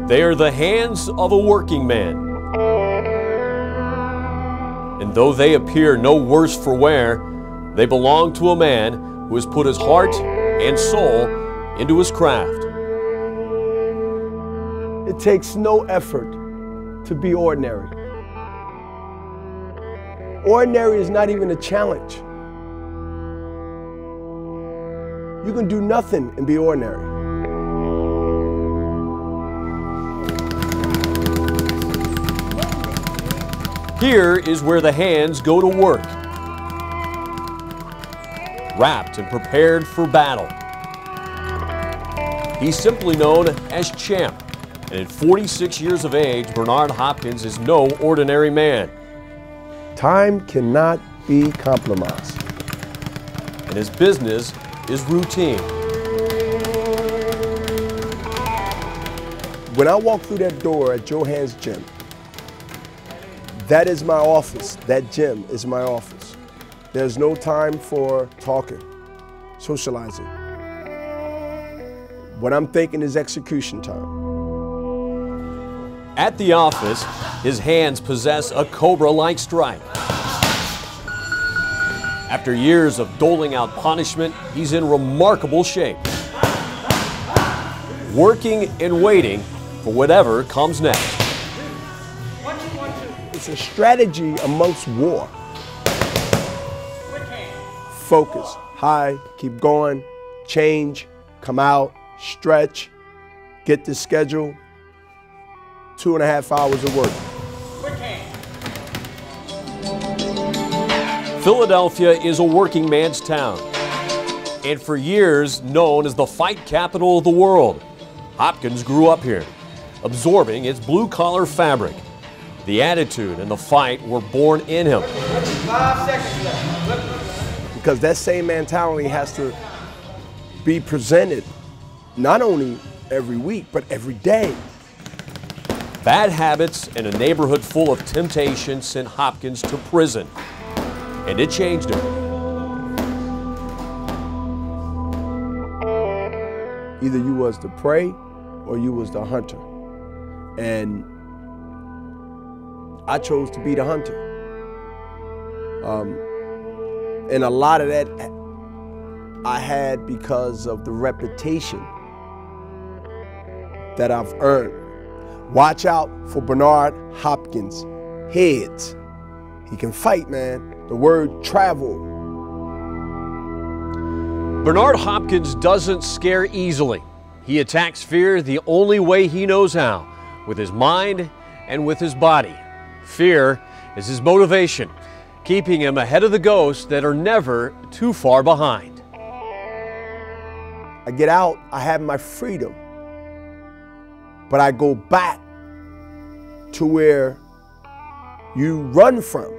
They are the hands of a working man. And though they appear no worse for wear, they belong to a man who has put his heart and soul into his craft. It takes no effort to be ordinary. Ordinary is not even a challenge. You can do nothing and be ordinary. Here is where the hands go to work, wrapped and prepared for battle. He's simply known as Champ, and at 46 years of age, Bernard Hopkins is no ordinary man. Time cannot be compromised. And his business is routine. When I walk through that door at Johan's gym, that is my office. That gym is my office. There's no time for talking, socializing. What I'm thinking is execution time. At the office, his hands possess a cobra-like strike. After years of doling out punishment, he's in remarkable shape, working and waiting for whatever comes next. It's a strategy amongst war. Focus, high, keep going, change, come out, stretch, get the schedule, 2.5 hours of work. Philadelphia is a working man's town, and for years known as the fight capital of the world. Hopkins grew up here, absorbing its blue-collar fabric. The attitude and the fight were born in him. 5 seconds left. Because that same mentality has to be presented not only every week, but every day. Bad habits and a neighborhood full of temptation sent Hopkins to prison, and it changed him. Either you was the prey or you was the hunter. And I chose to be the hunter. And a lot of that I had because of the reputation that I've earned. Watch out for Bernard Hopkins' heads. He can fight, man. The word travel. Bernard Hopkins doesn't scare easily. He attacks fear the only way he knows how, with his mind and with his body. Fear is his motivation, keeping him ahead of the ghosts that are never too far behind. I get out, I have my freedom, but I go back to where you run from.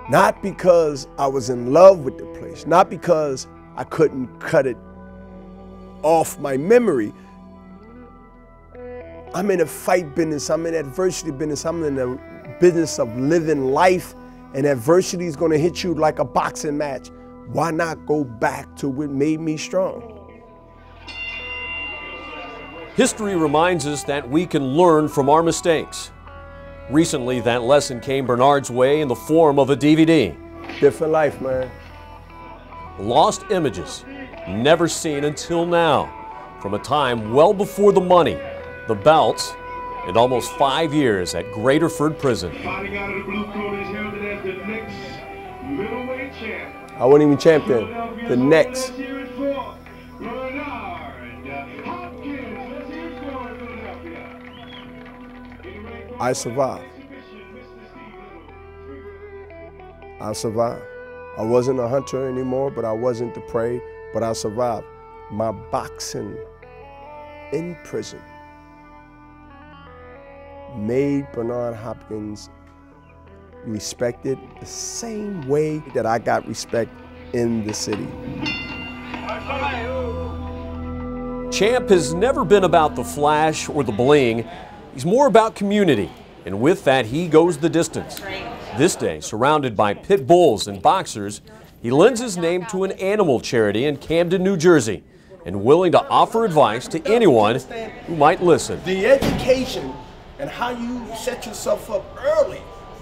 Not because I was in love with the place, not because I couldn't cut it off my memory. I'm in a fight business, I'm in adversity business, I'm in the business of living life, and adversity is gonna hit you like a boxing match. Why not go back to what made me strong? History reminds us that we can learn from our mistakes. Recently, that lesson came Bernard's way in the form of a DVD. Different life, man. Lost images, never seen until now, from a time well before the money, the belts, and almost 5 years at Graterford Prison. Fighting out of the blue corner is heralded as the next middleweight champ. I wasn't even champion. The next. I survived. I survived. I wasn't a hunter anymore, but I wasn't the prey, but I survived. My boxing in prison made Bernard Hopkins respected the same way that I got respect in the city. Champ has never been about the flash or the bling. He's more about community, and with that, he goes the distance. This day, surrounded by pit bulls and boxers, he lends his name to an animal charity in Camden, New Jersey. and willing to offer advice to anyone who might listen. The education and how you set yourself up early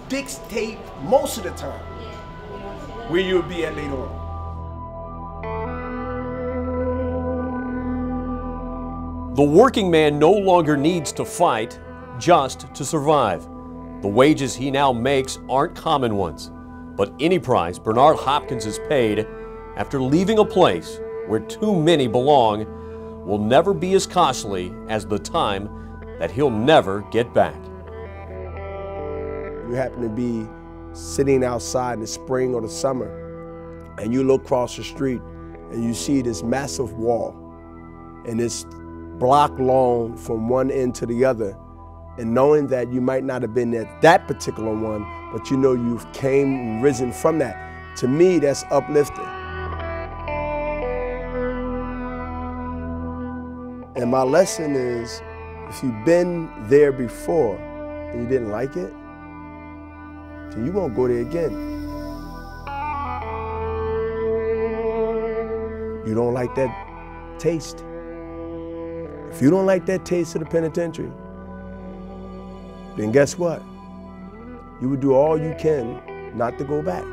dictate most of the time where you'll be at later on. The working man no longer needs to fight just to survive. The wages he now makes aren't common ones, but any price Bernard Hopkins has paid after leaving a place where too many belong will never be as costly as the time that he'll never get back. You happen to be sitting outside in the spring or the summer, and you look across the street and you see this massive wall and this block long from one end to the other, and knowing that you might not have been at that particular one, but you know you've came and risen from that. To me, that's uplifting. And my lesson is, if you've been there before and you didn't like it, then you won't go there again. You don't like that taste. If you don't like that taste of the penitentiary, then guess what? You would do all you can not to go back.